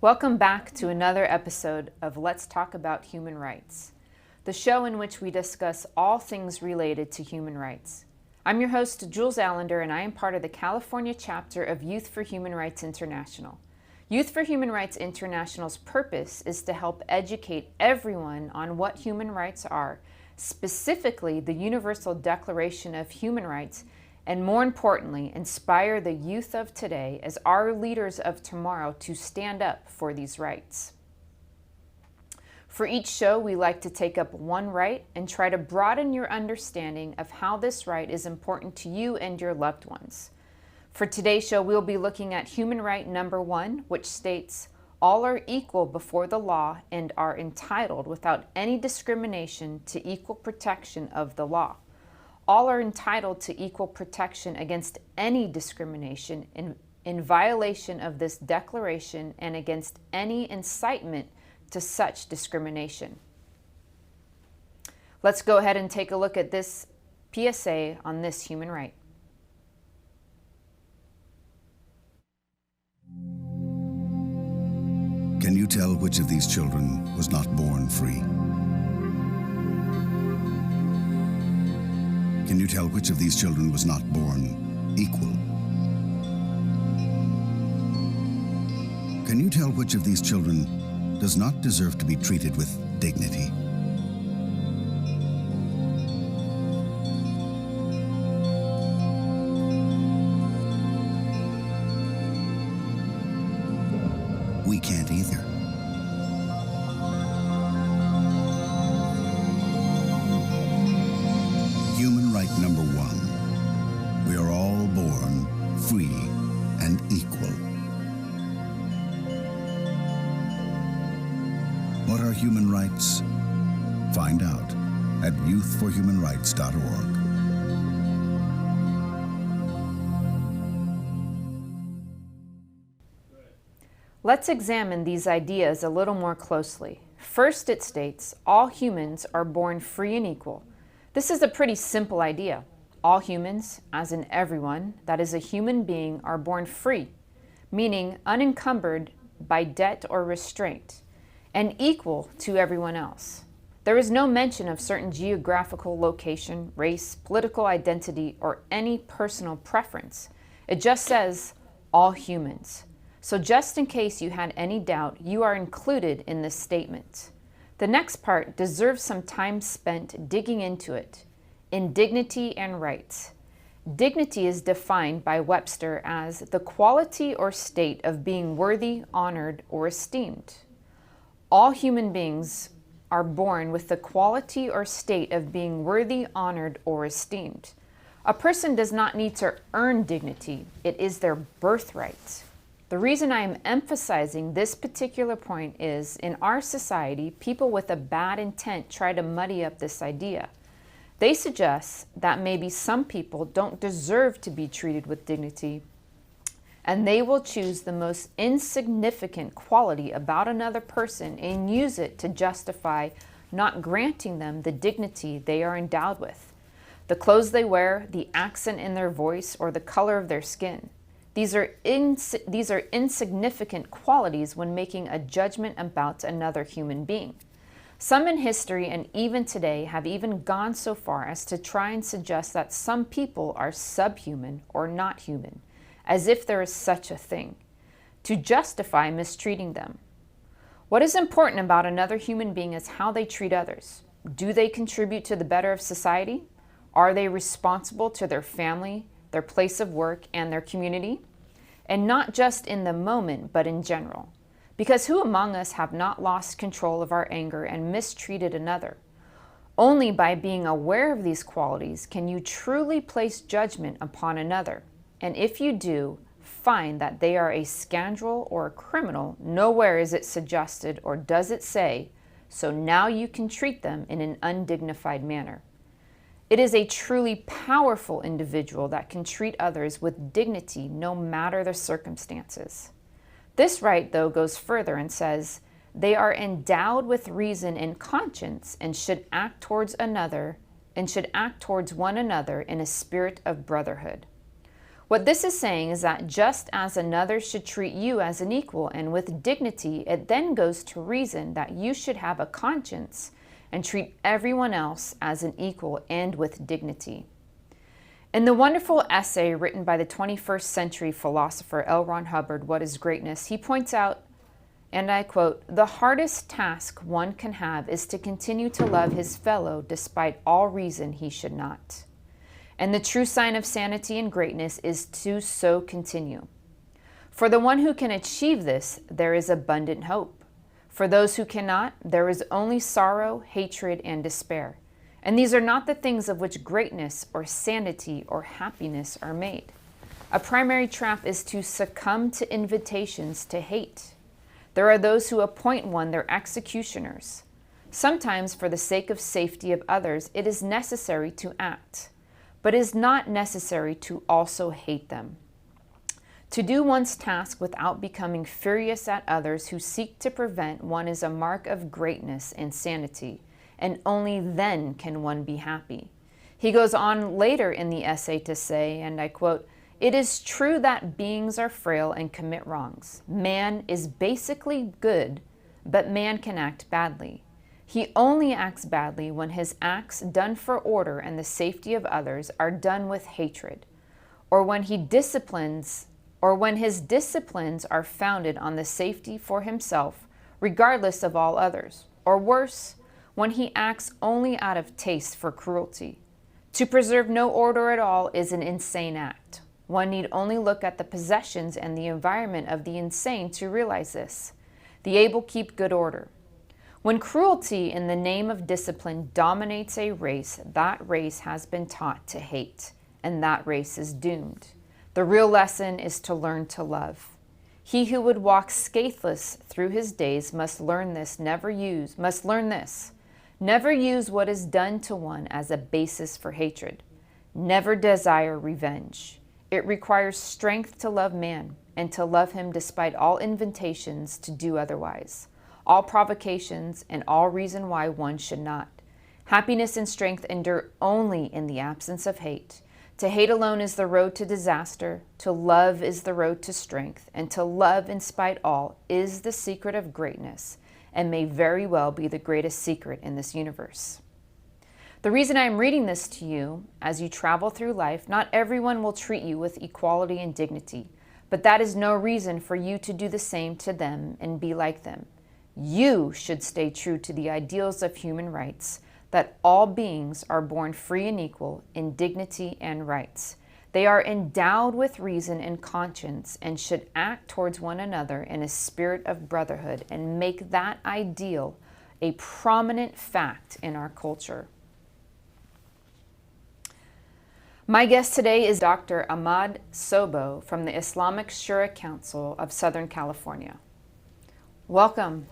Welcome back to another episode of Let's Talk About Human Rights, the show in which we discuss all things related to human rights. I'm your host, Jules Allender, and I am part of the California chapter of Youth for Human Rights International. Youth for Human Rights International's purpose is to help educate everyone on what human rights are, specifically the Universal Declaration of Human Rights, and more importantly, inspire the youth of today as our leaders of tomorrow to stand up for these rights. For each show, we like to take up one right and try to broaden your understanding of how this right is important to you and your loved ones. For today's show, we'll be looking at human right number 1, which states, all are equal before the law and are entitled without any discrimination to equal protection of the law. All are entitled to equal protection against any discrimination in violation of this declaration and against any incitement to such discrimination. Let's go ahead and take a look at this PSA on this human right. Can you tell which of these children was not born free? Can you tell which of these children was not born equal? Can you tell which of these children does not deserve to be treated with dignity? We can't either. Human right number 1. We are all born free and equal. What are human rights? Find out at youthforhumanrights.org. Let's examine these ideas a little more closely. First, it states, all humans are born free and equal. This is a pretty simple idea. All humans, as in everyone that is a human being, are born free, meaning unencumbered by debt or restraint, and equal to everyone else. There is no mention of certain geographical location, race, political identity, or any personal preference. It just says all humans. So just in case you had any doubt, you are included in this statement. The next part deserves some time spent digging into it. In dignity and rights. Dignity is defined by Webster as the quality or state of being worthy, honored, or esteemed. All human beings are born with the quality or state of being worthy, honored, or esteemed. A person does not need to earn dignity. It is their birthright. The reason I am emphasizing this particular point is, in our society, people with a bad intent try to muddy up this idea. They suggest that maybe some people don't deserve to be treated with dignity, and they will choose the most insignificant quality about another person and use it to justify not granting them the dignity they are endowed with. The clothes they wear, the accent in their voice, or the color of their skin. These are insignificant qualities when making a judgment about another human being. Some in history and even today have even gone so far as to try and suggest that some people are subhuman or not human, as if there is such a thing, to justify mistreating them. What is important about another human being is how they treat others. Do they contribute to the better of society? Are they responsible to their family, their place of work, and their community? And not just in the moment, but in general. Because who among us have not lost control of our anger and mistreated another? Only by being aware of these qualities can you truly place judgment upon another. And if you do, find that they are a scoundrel or a criminal, nowhere is it suggested or does it say, so now you can treat them in an undignified manner. It is a truly powerful individual that can treat others with dignity no matter the circumstances. This right, though, goes further and says, they are endowed with reason and conscience and should act towards one another in a spirit of brotherhood. What this is saying is that just as another should treat you as an equal and with dignity, it then goes to reason that you should have a conscience and treat everyone else as an equal and with dignity. In the wonderful essay written by the 21st century philosopher L. Ron Hubbard, What is Greatness?, he points out, and I quote, "The hardest task one can have is to continue to love his fellow despite all reason he should not. And the true sign of sanity and greatness is to so continue. For the one who can achieve this, there is abundant hope. For those who cannot, there is only sorrow, hatred, and despair. And these are not the things of which greatness or sanity or happiness are made. A primary trap is to succumb to invitations to hate. There are those who appoint one their executioners. Sometimes, for the sake of safety of others, it is necessary to act, but it is not necessary to also hate them. To do one's task without becoming furious at others who seek to prevent one is a mark of greatness and sanity, and only then can one be happy." He goes on later in the essay to say, and I quote, "It is true that beings are frail and commit wrongs. Man is basically good, but man can act badly. He only acts badly when his acts done for order and the safety of others are done with hatred, or when his disciplines are founded on the safety for himself, regardless of all others, or worse, when he acts only out of taste for cruelty. To preserve no order at all is an insane act. One need only look at the possessions and the environment of the insane to realize this. The able keep good order. When cruelty in the name of discipline dominates a race, that race has been taught to hate, and that race is doomed. The real lesson is to learn to love. He who would walk scatheless through his days must learn this. Never use what is done to one as a basis for hatred. Never desire revenge. It requires strength to love man and to love him despite all invitations to do otherwise, all provocations, and all reason why one should not. Happiness and strength endure only in the absence of hate. To hate alone is the road to disaster. To love is the road to strength. And to love in spite all is the secret of greatness, and may very well be the greatest secret in this universe." The reason I am reading this to you, as you travel through life, not everyone will treat you with equality and dignity, but that is no reason for you to do the same to them and be like them. You should stay true to the ideals of human rights, that all beings are born free and equal in dignity and rights. They are endowed with reason and conscience and should act towards one another in a spirit of brotherhood and make that ideal a prominent fact in our culture. My guest today is Dr. Ahmad Soboh from the Islamic Shura Council of Southern California. Welcome.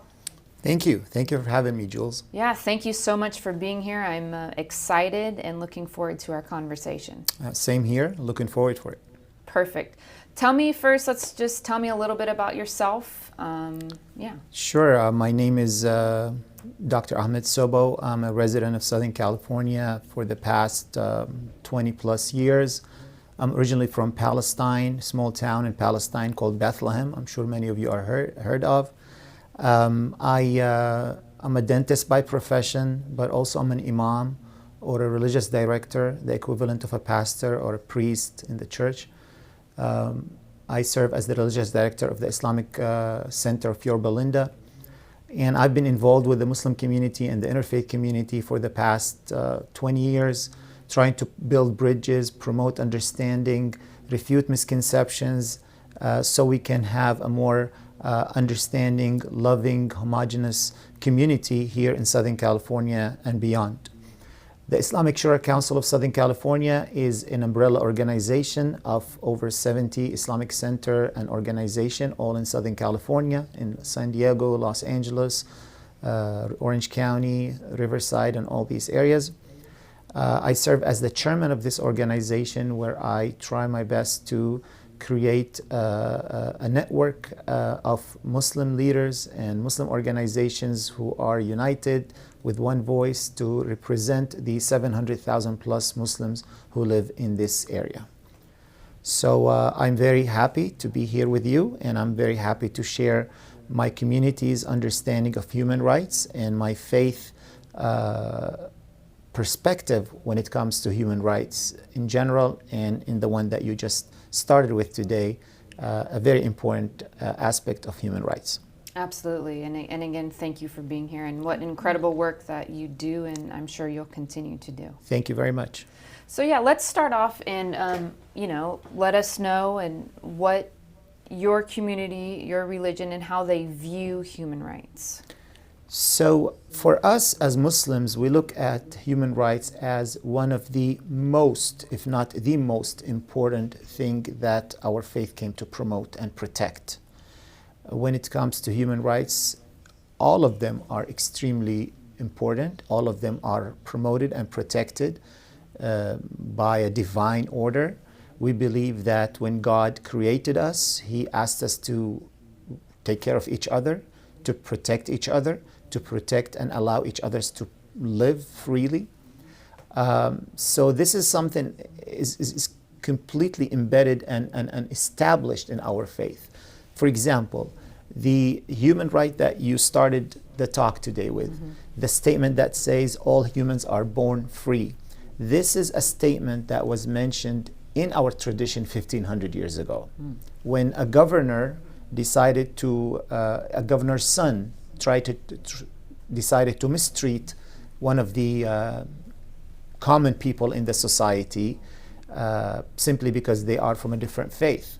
Thank you. Thank you for having me, Jules. Yeah, thank you so much for being here. I'm excited and looking forward to our conversation. Same here. Looking forward for it. Perfect. Tell me first, tell me a little bit about yourself. Sure. My name is Dr. Ahmad Soboh. I'm a resident of Southern California for the past 20 plus years. I'm originally from Palestine, small town in Palestine called Bethlehem. I'm sure many of you are heard of. I'm a dentist by profession, but also I'm an imam or a religious director, the equivalent of a pastor or a priest in the church. I serve as the religious director of the Islamic Center of Yorba Linda. And I've been involved with the Muslim community and the interfaith community for the past 20 years, trying to build bridges, promote understanding, refute misconceptions, so we can have a more understanding, loving, homogeneous community here in Southern California and beyond. The Islamic Shura Council of Southern California is an umbrella organization of over 70 Islamic center and organization, all in Southern California, in San Diego, Los Angeles, Orange County, Riverside, and all these areas. I serve as the chairman of this organization, where I try my best to create a network of Muslim leaders and Muslim organizations who are united with one voice to represent the 700,000 plus Muslims who live in this area. So I'm very happy to be here with you, and I'm very happy to share my community's understanding of human rights and my faith perspective when it comes to human rights in general, and in the one that you just started with today, a very important aspect of human rights. Absolutely. And again, thank you for being here, and what incredible work that you do, and I'm sure you'll continue to do. Thank you very much. So yeah, let's start off and, let us know and what your community, your religion, and how they view human rights. So for us as Muslims, we look at human rights as one of the most, if not the most important thing that our faith came to promote and protect. When it comes to human rights, all of them are extremely important. All of them are promoted and protected by a divine order. We believe that when God created us, He asked us to take care of each other, to protect each other, to protect and allow each others to live freely. So this is something is completely embedded and established in our faith. For example, the human right that you started the talk today with, the statement that says all humans are born free. This is a statement that was mentioned in our tradition 1500 years ago, when a governor decided to, a governor's son decided to mistreat one of the common people in the society simply because they are from a different faith.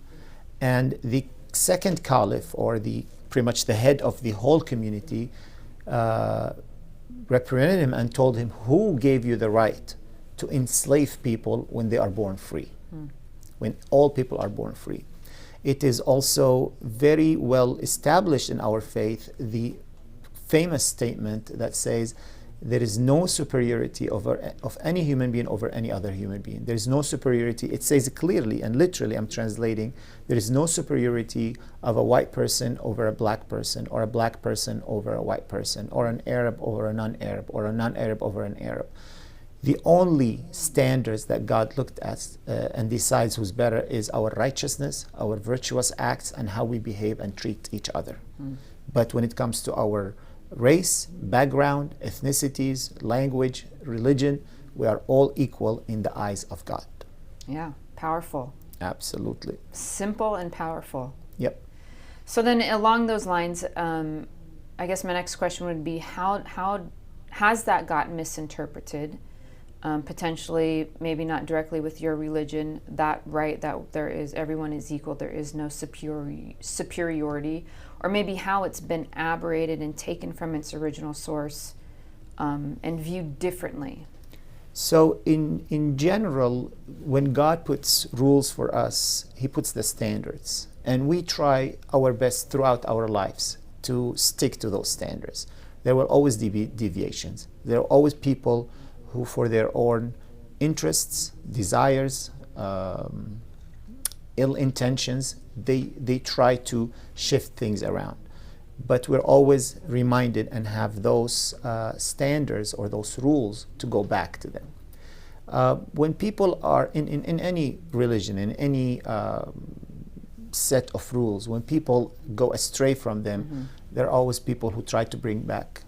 And the second caliph, or pretty much the head of the whole community, reprimanded him and told him, who gave you the right to enslave people when they are born free, when all people are born free? It is also very well established in our faith, the famous statement that says there is no superiority of any human being over any other human being. There is no superiority. It says clearly and literally, I'm translating, there is no superiority of a white person over a black person, or a black person over a white person, or an Arab over a non-Arab, or a non-Arab over an Arab. The only standards that God looked at and decides who's better is our righteousness, our virtuous acts, and how we behave and treat each other. But when it comes to our race, background, ethnicities, language, religion, we are all equal in the eyes of God. Yeah, powerful. Absolutely. Simple and powerful. Yep. So then along those lines, I guess my next question would be, how has that gotten misinterpreted? Potentially, maybe not directly with your religion, that right, that everyone is equal, there is no superiority, or maybe how it's been aberrated and taken from its original source and viewed differently. So in general, when God puts rules for us, He puts the standards, and we try our best throughout our lives to stick to those standards. There will always be deviations. There are always people who, for their own interests, desires, ill intentions, they try to shift things around. But we're always reminded and have those standards or those rules to go back to them. When people are in any religion, in any set of rules, when people go astray from them, there are always people who try to bring back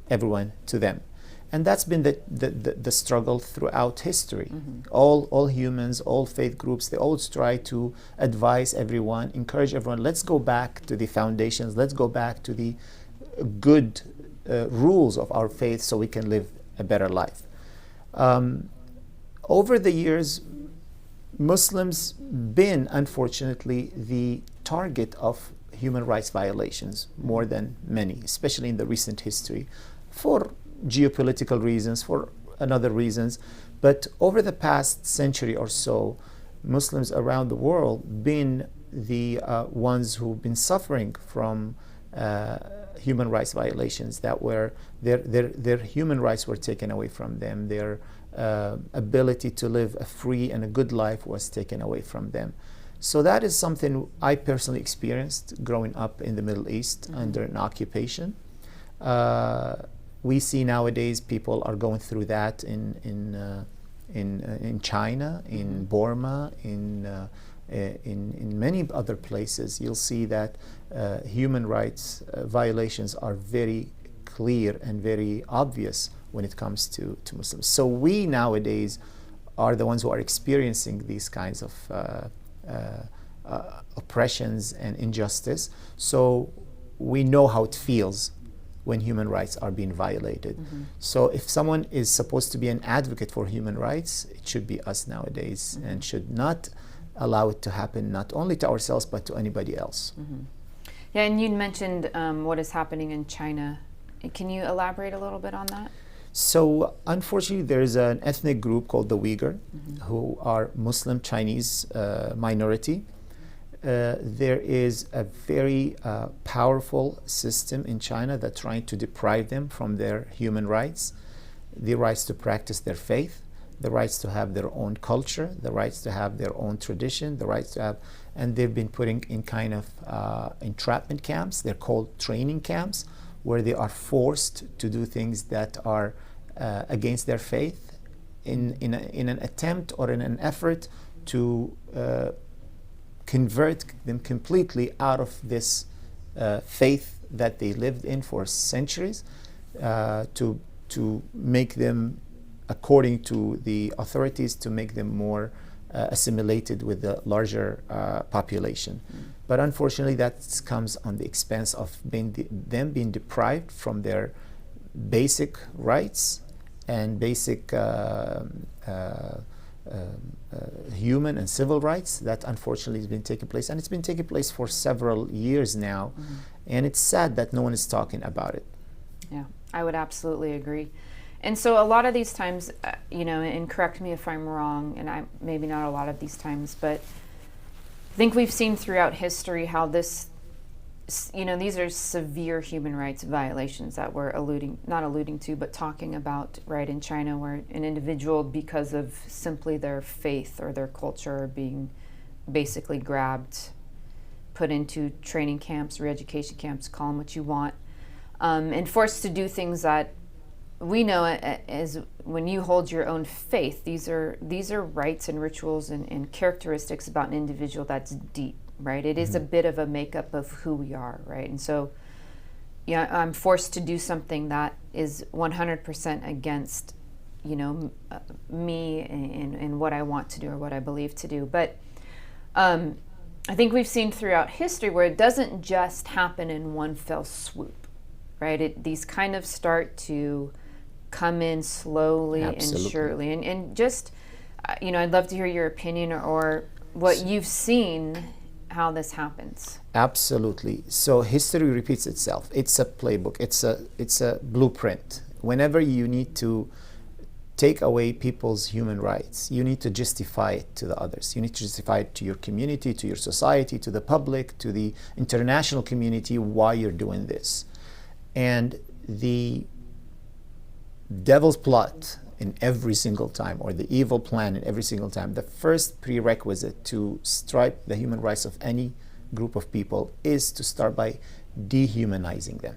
everyone to them. And that's been the struggle throughout history. All humans, all faith groups, they always try to advise everyone, encourage everyone, let's go back to the foundations, let's go back to the good rules of our faith so we can live a better life. Over the years, Muslims been, unfortunately, the target of human rights violations more than many, especially in the recent history, for geopolitical reasons, for another reasons. But over the past century or so, Muslims around the world been the ones who've been suffering from human rights violations, that were their human rights were taken away from them, their ability to live a free and a good life was taken away from them. So that is something I personally experienced growing up in the Middle East under an occupation. We see nowadays people are going through that in China, in Burma, in in many other places, you'll see that human rights violations are very clear and very obvious when it comes to Muslims. So we nowadays are the ones who are experiencing these kinds of oppressions and injustice. So we know how it feels when human rights are being violated. Mm-hmm. So if someone is supposed to be an advocate for human rights, it should be us nowadays, mm-hmm. and should not allow it to happen not only to ourselves but to anybody else. Mm-hmm. Yeah, and you mentioned what is happening in China. Can you elaborate a little bit on that? So unfortunately, there's an ethnic group called the Uyghur, mm-hmm. who are Muslim Chinese minority. There is a very powerful system in China that's trying to deprive them from their human rights, the rights to practice their faith, the rights to have their own culture, the rights to have their own tradition, the rights to have, and they've been putting in kind of entrapment camps. They're called training camps, where they are forced to do things that are against their faith in an attempt or in an effort to convert them completely out of this faith that they lived in for centuries, to make them, according to the authorities, to make them more assimilated with the larger population. Mm. But unfortunately, that comes on the expense of them being deprived from their basic rights and basic human and civil rights that unfortunately has been taking place. And it's been taking place for several years now. Mm-hmm. And it's sad that no one is talking about it. Yeah, I would absolutely agree. And so a lot of these times, and correct me if I'm wrong, and maybe not a lot of these times, but I think we've seen throughout history how these are severe human rights violations that we're not alluding to, but talking about, right, in China, where an individual, because of simply their faith or their culture, are being basically grabbed, put into training camps, re-education camps, call them what you want, and forced to do things that we know as when you hold your own faith, these are rights and rituals and characteristics about an individual that's deep, right? It is a bit of a makeup of who we are, right? And so, I'm forced to do something that is 100% against, me and what I want to do or what I believe to do. But I think we've seen throughout history where it doesn't just happen in one fell swoop, right? These kind of start to come in slowly. Absolutely. And surely. And just, I'd love to hear your opinion or what you've seen, how this happens. Absolutely. So history repeats itself. It's a playbook. It's a blueprint. Whenever you need to take away people's human rights, you need to justify it to the others. You need to justify it to your community, to your society, to the public, to the international community, why you're doing this. And the devil's plot in every single time, or the evil plan in every single time, the first prerequisite to stripe the human rights of any group of people is to start by dehumanizing them,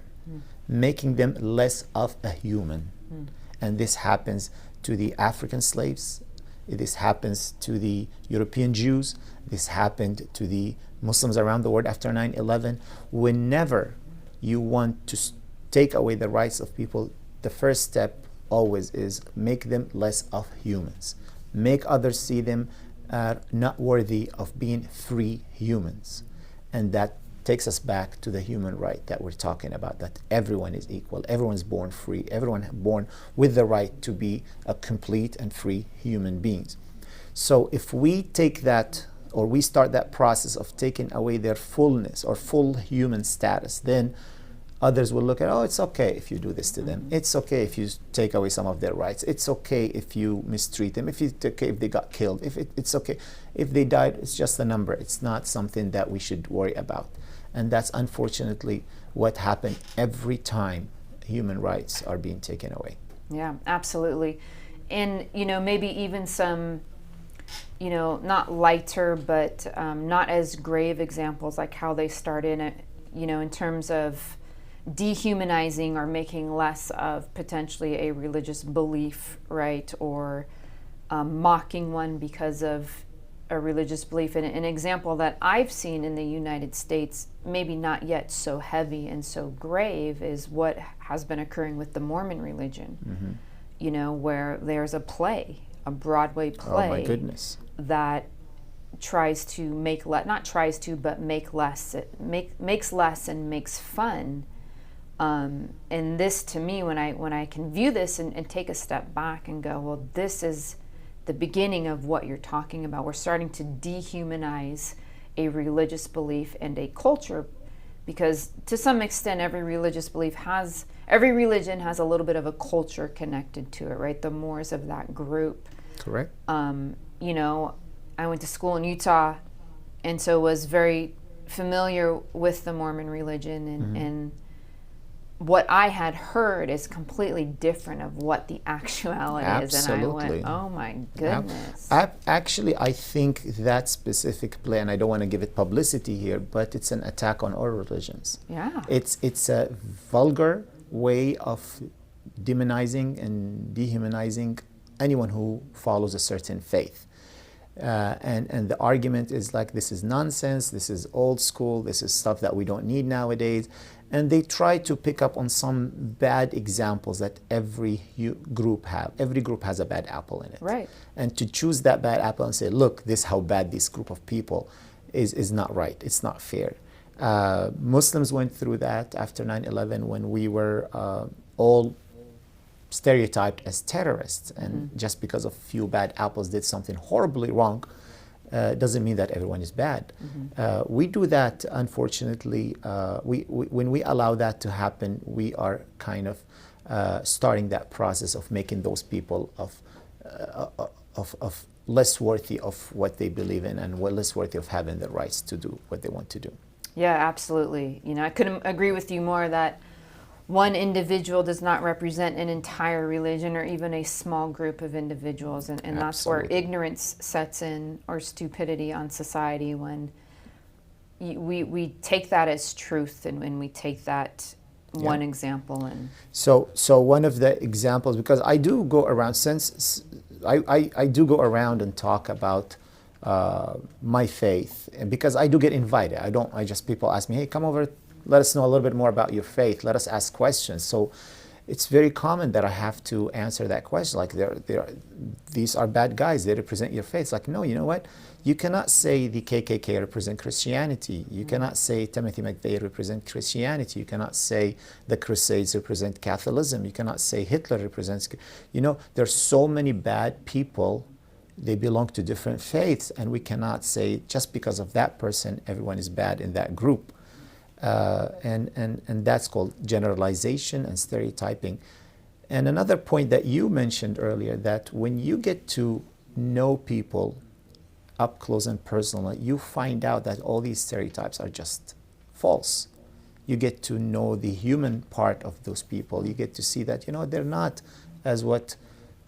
making them less of a human. And this happens to the African slaves, this happens to the European Jews, this happened to the Muslims around the world after 9/11. Whenever you want to take away the rights of people, the first step always is make them less of humans. Make others see them not worthy of being free humans. And that takes us back to the human right that we're talking about, that everyone is equal, everyone's born free, everyone born with the right to be a complete and free human beings. So if we take that, or we start that process of taking away their fullness or full human status, then others will look at, it's okay if you do this to them. It's okay if you take away some of their rights. It's okay if you mistreat them. It's okay if they got killed. It's okay if they died. It's just a number. It's not something that we should worry about. And that's unfortunately what happened every time human rights are being taken away. Yeah, absolutely. And, maybe even some, not lighter, but not as grave examples, like how they started, in terms of dehumanizing or making less of potentially a religious belief, right, or mocking one because of a religious belief. And an example that I've seen in the United States, maybe not yet so heavy and so grave, is what has been occurring with the Mormon religion. Mm-hmm. You know, where there's a play, a Broadway play. Oh my goodness. That tries to make not tries to, but makes less and makes fun. And this, to me, when I can view this and take a step back and go, well, this is the beginning of what you're talking about. We're starting to dehumanize a religious belief and a culture, because to some extent every religion has a little bit of a culture connected to it, right? The Moors of that group. Correct. You know, I went to school in Utah, and so was very familiar with the Mormon religion, and what I had heard is completely different of what the actuality is. And I went, oh my goodness. Actually, I think that specific play, and I don't want to give it publicity here, but it's an attack on all religions. Yeah. It's a vulgar way of demonizing and dehumanizing anyone who follows a certain faith. And the argument is like, this is nonsense, this is old school, this is stuff that we don't need nowadays. And they try to pick up on some bad examples that every group have. Every group has a bad apple in it. Right. And to choose that bad apple and say, look, this is how bad this group of people is not right. It's not fair. Muslims went through that after 9/11 when we were all stereotyped as terrorists. And just because a few bad apples did something horribly wrong, doesn't mean that everyone is bad. We do that, unfortunately. When we allow that to happen, we are kind of starting that process of making those people of less worthy of what they believe in, and less worthy of having the rights to do what they want to do. Yeah, absolutely. You know, I couldn't agree with you more that one individual does not represent an entire religion or even a small group of individuals. And that's where ignorance sets in, or stupidity on society, when we take that as truth, and when we take that one example. And so one of the examples, because I do go around, since I do go around and talk about my faith, and because I do get invited. People ask me, hey, come over, let us know a little bit more about your faith. Let us ask questions. So it's very common that I have to answer that question. Like, these are bad guys. They represent your faith. It's like, no, you know what? You cannot say the KKK represent Christianity. You cannot say Timothy McVeigh represent Christianity. You cannot say the Crusades represent Catholicism. You cannot say Hitler represents. You know, there's so many bad people. They belong to different faiths, and we cannot say just because of that person, everyone is bad in that group. And that's called generalization and stereotyping. And another point that you mentioned earlier, that when you get to know people up close and personal, you find out that all these stereotypes are just false. You get to know the human part of those people. You get to see that, you know, they're not as what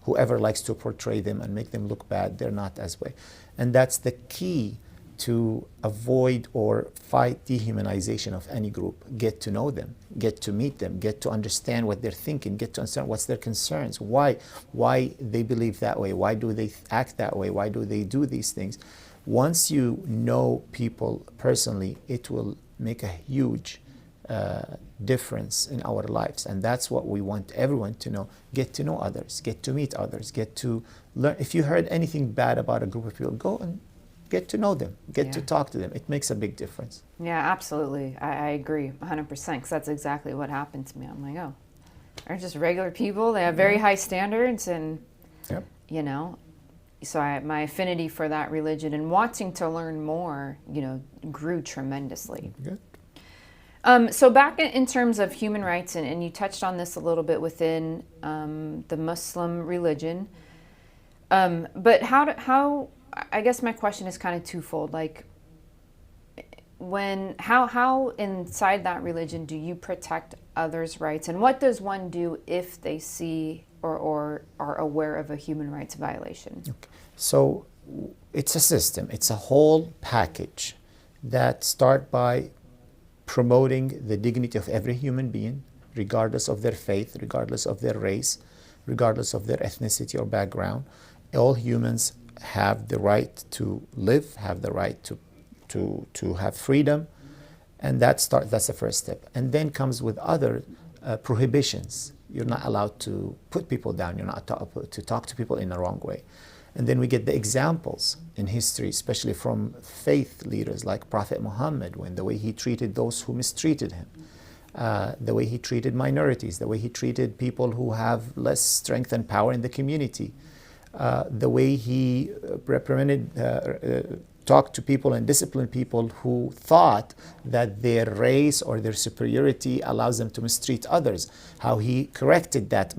whoever likes to portray them and make them look bad, they're not as way. And that's the key to avoid or fight dehumanization of any group. Get to know them, get to meet them, get to understand what they're thinking, get to understand what's their concerns, why they believe that way, why do they act that way, why do they do these things. Once you know people personally, it will make a huge difference in our lives. And that's what we want everyone to know. Get to know others, get to meet others, get to learn. If you heard anything bad about a group of people, go and get to know them, get to talk to them. It makes a big difference. Yeah, absolutely. I agree 100%, because that's exactly what happened to me. I'm like, oh, they're just regular people. They have very high standards, and, you know, so my affinity for that religion and wanting to learn more, you know, grew tremendously. Good. So back in terms of human rights, and you touched on this a little bit within the Muslim religion, but how I guess my question is kind of twofold. Like, how inside that religion do you protect others' rights, and what does one do if they see or are aware of a human rights violation? Okay. So it's a system. It's a whole package that start by promoting the dignity of every human being, regardless of their faith, regardless of their race, regardless of their ethnicity or background. All humans have the right to live, have the right to have freedom, and that's the first step. And then comes with other prohibitions. You're not allowed to put people down. You're not to talk to people in the wrong way. And then we get the examples in history, especially from faith leaders like Prophet Muhammad, when the way he treated those who mistreated him, the way he treated minorities, the way he treated people who have less strength and power in the community, the way he talked to people and disciplined people who thought that their race or their superiority allows them to mistreat others, how he corrected that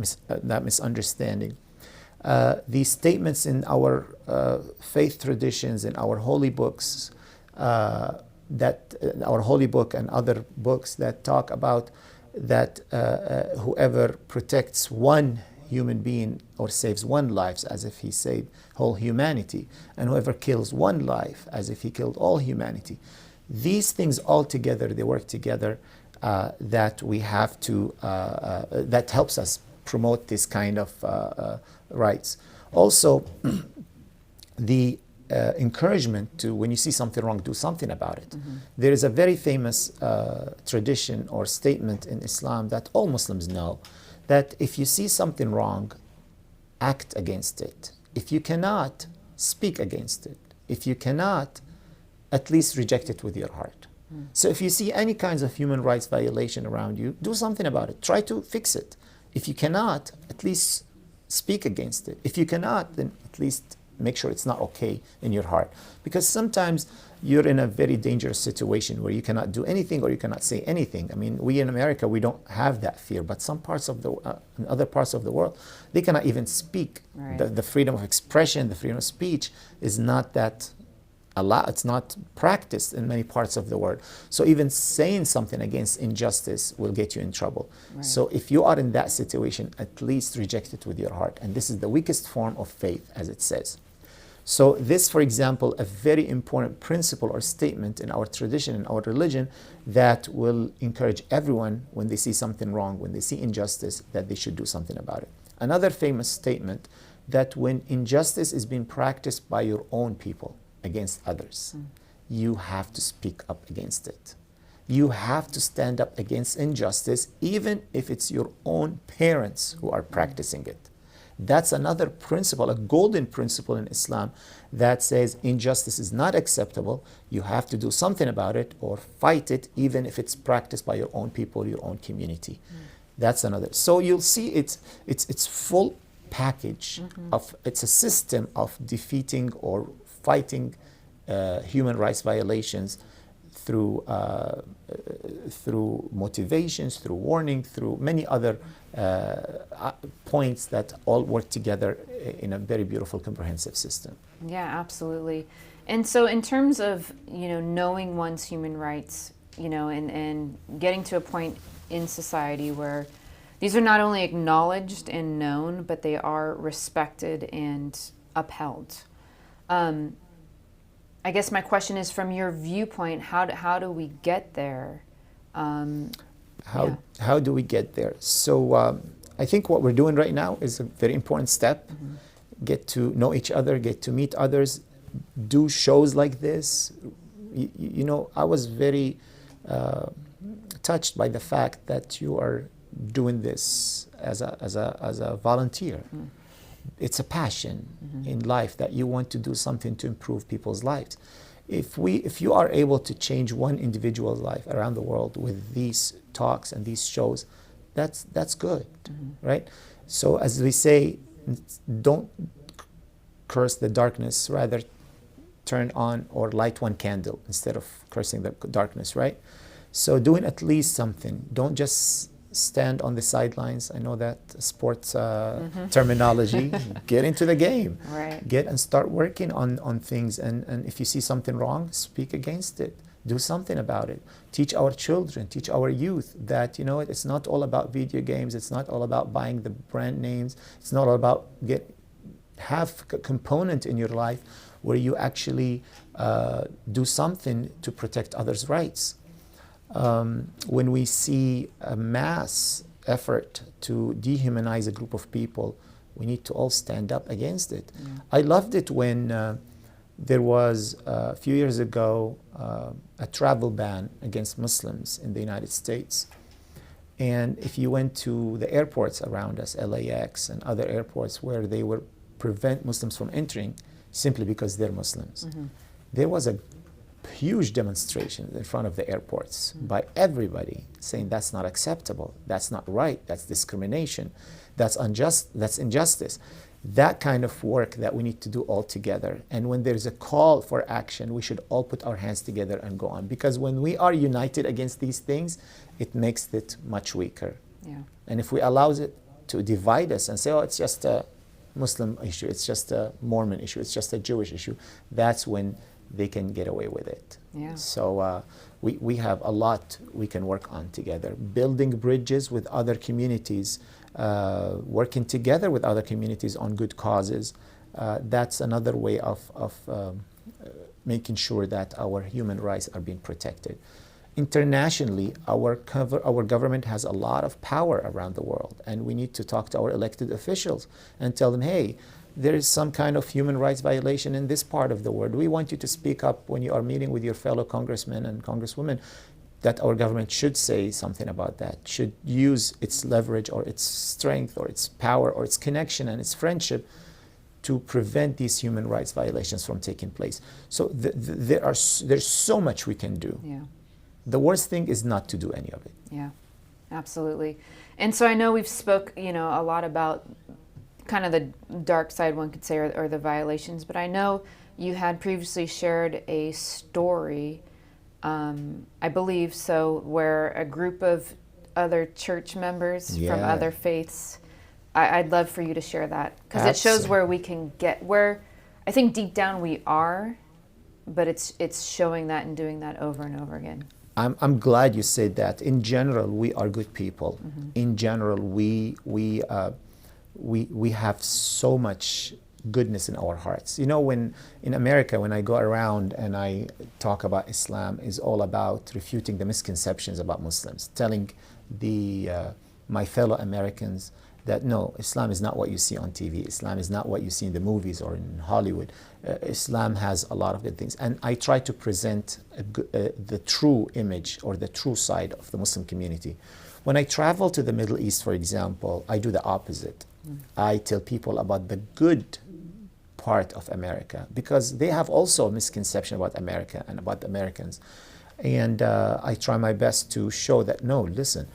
misunderstanding. These statements in our faith traditions, in our holy books, our holy book and other books that talk about that whoever protects one human being or saves one life, as if he saved whole humanity, and whoever kills one life, as if he killed all humanity. These things all together, they work together, that we have to, that helps us promote this kind of rights. Also, the encouragement to, when you see something wrong, do something about it. Mm-hmm. There is a very famous tradition or statement in Islam that all Muslims know, that if you see something wrong, act against it. If you cannot, speak against it. If you cannot, at least reject it with your heart. Mm. So if you see any kinds of human rights violation around you, do something about it. Try to fix it. If you cannot, at least speak against it. If you cannot, then at least make sure it's not okay in your heart. Because sometimes you're in a very dangerous situation where you cannot do anything or you cannot say anything. I mean, we in America, we don't have that fear, but some parts of in other parts of the world, they cannot even speak. Right. The freedom of expression, the freedom of speech is not that allowed. It's not practiced in many parts of the world. So even saying something against injustice will get you in trouble. Right. So if you are in that situation, at least reject it with your heart. And this is the weakest form of faith, as it says. So this, for example, a very important principle or statement in our tradition, in our religion, that will encourage everyone when they see something wrong, when they see injustice, that they should do something about it. Another famous statement, that when injustice is being practiced by your own people against others, you have to speak up against it. You have to stand up against injustice, even if it's your own parents who are practicing it. That's another principle, a golden principle in Islam, that says injustice is not acceptable. You have to do something about it or fight it, even if it's practiced by your own people, your own community. That's another. So you'll see it's full package of, it's a system of defeating or fighting human rights violations through motivations, through warning, through many other points that all work together in a very beautiful, comprehensive system. Yeah, absolutely. And so in terms of, knowing one's human rights, and getting to a point in society where these are not only acknowledged and known, but they are respected and upheld. I guess my question is, from your viewpoint, how do we get there? How do we get there? So I think what we're doing right now is a very important step. Get to know each other, get to meet others, do shows like this. I was very touched by the fact that you are doing this as a volunteer. It's a passion in life that you want to do something to improve people's lives. If you are able to change one individual's life around the world with these talks and these shows, that's good, right? So as we say, don't curse the darkness, rather turn on or light one candle instead of cursing the darkness, right? So doing at least something. Don't just stand on the sidelines. I know that sports terminology. Get into the game. Right. Get and start working on things. And if you see something wrong, speak against it. Do something about it. Teach our children, teach our youth that, it's not all about video games. It's not all about buying the brand names. It's not all about have a component in your life where you actually do something to protect others' rights. When we see a mass effort to dehumanize a group of people, we need to all stand up against it. I loved it when there was a few years ago a travel ban against Muslims in the United States. And if you went to the airports around us, LAX and other airports where they would prevent Muslims from entering simply because they're Muslims, there was a huge demonstration in front of the airports by everybody saying that's not acceptable, that's not right, that's discrimination, that's unjust, that's injustice. That kind of work that we need to do all together. And when there's a call for action, we should all put our hands together and go on. Because when we are united against these things, it makes it much weaker. Yeah. And if we allow it to divide us and say, oh, it's just a Muslim issue, it's just a Mormon issue, it's just a Jewish issue, that's when they can get away with it. Yeah. So we have a lot we can work on together. Building bridges with other communities, working together with other communities on good causes, that's another way of making sure that our human rights are being protected. Internationally, our government has a lot of power around the world, and we need to talk to our elected officials and tell them, hey, there is some kind of human rights violation in this part of the world. We want you to speak up when you are meeting with your fellow congressmen and congresswomen, that our government should say something about that, should use its leverage or its strength or its power or its connection and its friendship to prevent these human rights violations from taking place. So there's so much we can do. Yeah. The worst thing is not to do any of it. Yeah, absolutely. And so I know we've spoke, a lot about kind of the dark side, one could say, or the violations, but I know you had previously shared a story, I believe so, where a group of other church members from other faiths, I'd love for you to share that, because it shows where we can get, where I think deep down we are, but it's showing that and doing that over and over again. I'm glad you said that. In general, we are good people. In general, we have so much goodness in our hearts. When in America, when I go around and I talk about Islam, is all about refuting the misconceptions about Muslims, telling my fellow Americans that no, Islam is not what you see on TV. Islam is not what you see in the movies or in Hollywood. Islam has a lot of good things. And I try to present the true image or the true side of the Muslim community. When I travel to the Middle East, for example, I do the opposite. I tell people about the good part of America, because they have also a misconception about America and about Americans. And I try my best to show that, no, listen,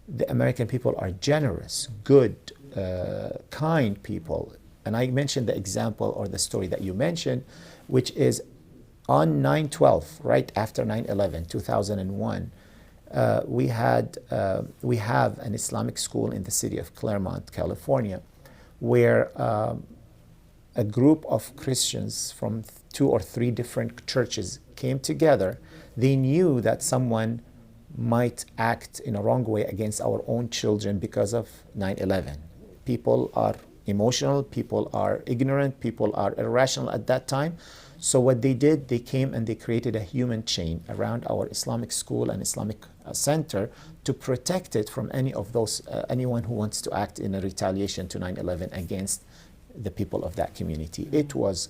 the American people are generous, good, kind people. And I mentioned the example or the story that you mentioned, which is on 9/12, right after 9/11, 2001, we have an Islamic school in the city of Claremont, California, where a group of Christians from 2 or 3 different churches came together. They knew that someone might act in a wrong way against our own children because of 9/11. People are emotional, people are ignorant, people are irrational at that time. So what they did, they came and they created a human chain around our Islamic school and Islamic center to protect it from anyone who wants to act in a retaliation to 9/11 against the people of that community. It was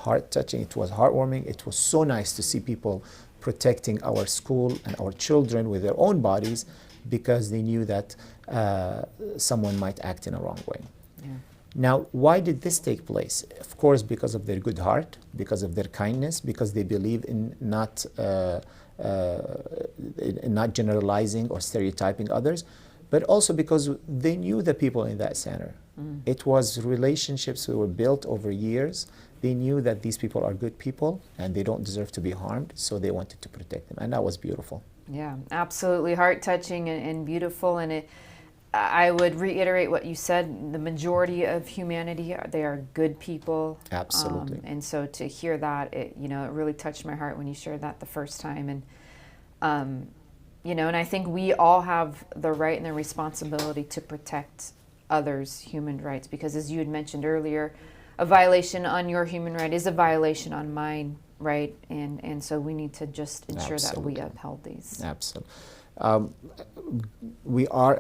heart-touching, it was heartwarming, it was so nice to see people protecting our school and our children with their own bodies because they knew that someone might act in a wrong way. Yeah. Now, why did this take place? Of course, because of their good heart, because of their kindness, because they believe in not generalizing or stereotyping others, but also because they knew the people in that center. It was relationships that were built over years. They knew that these people are good people and they don't deserve to be harmed, so they wanted to protect them, and that was beautiful. Yeah, absolutely heart-touching and beautiful. And I would reiterate what you said, the majority of humanity, they are good people. Absolutely. And so to hear that, it really touched my heart when you shared that the first time. And, and I think we all have the right and the responsibility to protect others' human rights, because as you had mentioned earlier, a violation on your human right is a violation on mine, right? And so we need to just ensure that we uphold these. Absolutely. We are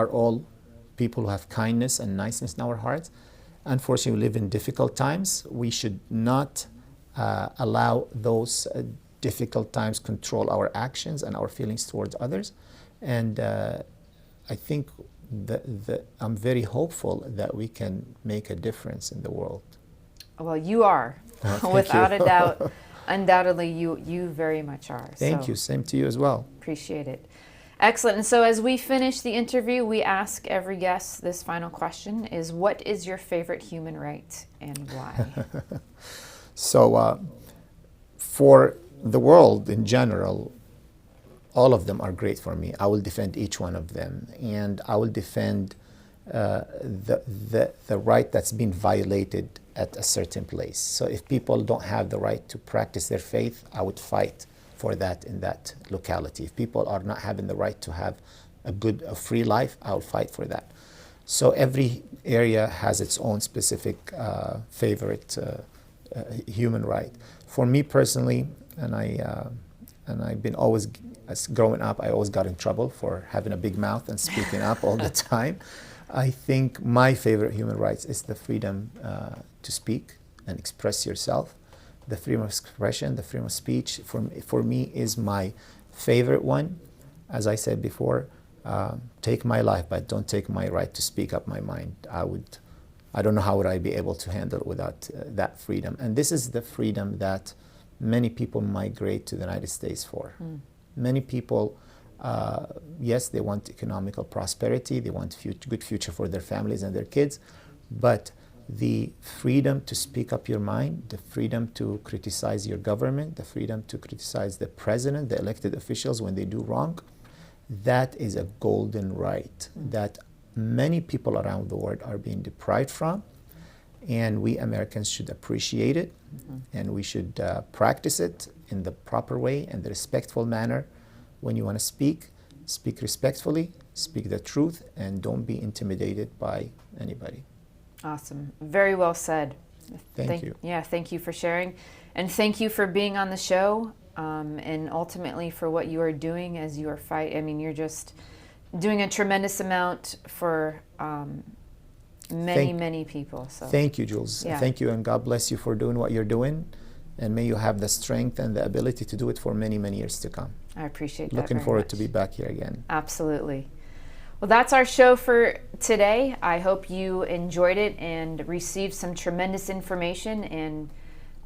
all people who have kindness and niceness in our hearts. Unfortunately, we live in difficult times. We should not allow those difficult times control our actions and our feelings towards others. And I think I'm very hopeful that we can make a difference in the world. Well, you are, without a doubt. Undoubtedly, you very much are. Thank you. Same to you as well. Appreciate it. Excellent. And so as we finish the interview, we ask every guest this final question is, what is your favorite human right and why? So for the world in general, all of them are great for me. I will defend each one of them, and I will defend the right that's been violated at a certain place. So if people don't have the right to practice their faith, I would fight for that in that locality. If people are not having the right to have a free life, I'll fight for that. So every area has its own specific favorite human right. For me personally, and I've been always, as growing up, I always got in trouble for having a big mouth and speaking up all the time. I think my favorite human rights is the freedom to speak and express yourself. The freedom of expression, the freedom of speech, for me is my favorite one. As I said before, take my life, but don't take my right to speak up my mind. I don't know how would I be able to handle it without that freedom. And this is the freedom that many people migrate to the United States for. Many people, yes, they want economical prosperity, they want good future for their families and their kids, but the freedom to speak up your mind, the freedom to criticize your government, the freedom to criticize the president, the elected officials when they do wrong, that is a golden right that many people around the world are being deprived from, and we Americans should appreciate it, and we should practice it in the proper way and the respectful manner. When you want to speak respectfully, speak the truth, and don't be intimidated by anybody. Awesome. Very well said. Thank you. Yeah, thank you for sharing. And thank you for being on the show, and ultimately for what you are doing as you are fighting. I mean, you're just doing a tremendous amount for many people. So thank you, Jules. Yeah. Thank you, and God bless you for doing what you're doing. And may you have the strength and the ability to do it for many years to come. I appreciate that. Looking forward to be back here again. Absolutely. Well, that's our show for today. I hope you enjoyed it and received some tremendous information, and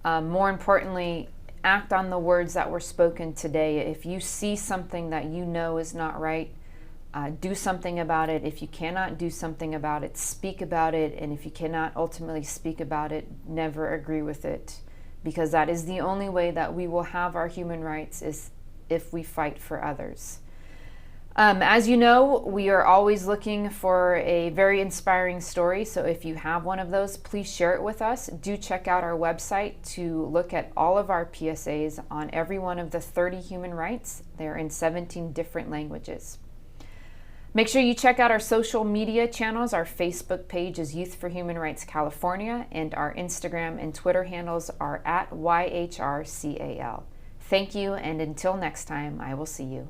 more importantly, act on the words that were spoken today. If you see something that you know is not right, do something about it. If you cannot do something about it, speak about it. And if you cannot ultimately speak about it, never agree with it, because that is the only way that we will have our human rights, is if we fight for others. As you know, we are always looking for a very inspiring story. So if you have one of those, please share it with us. Do check out our website to look at all of our PSAs on every one of the 30 human rights. They're in 17 different languages. Make sure you check out our social media channels. Our Facebook page is Youth for Human Rights California, and our Instagram and Twitter handles are @YHRCAL. Thank you, and until next time, I will see you.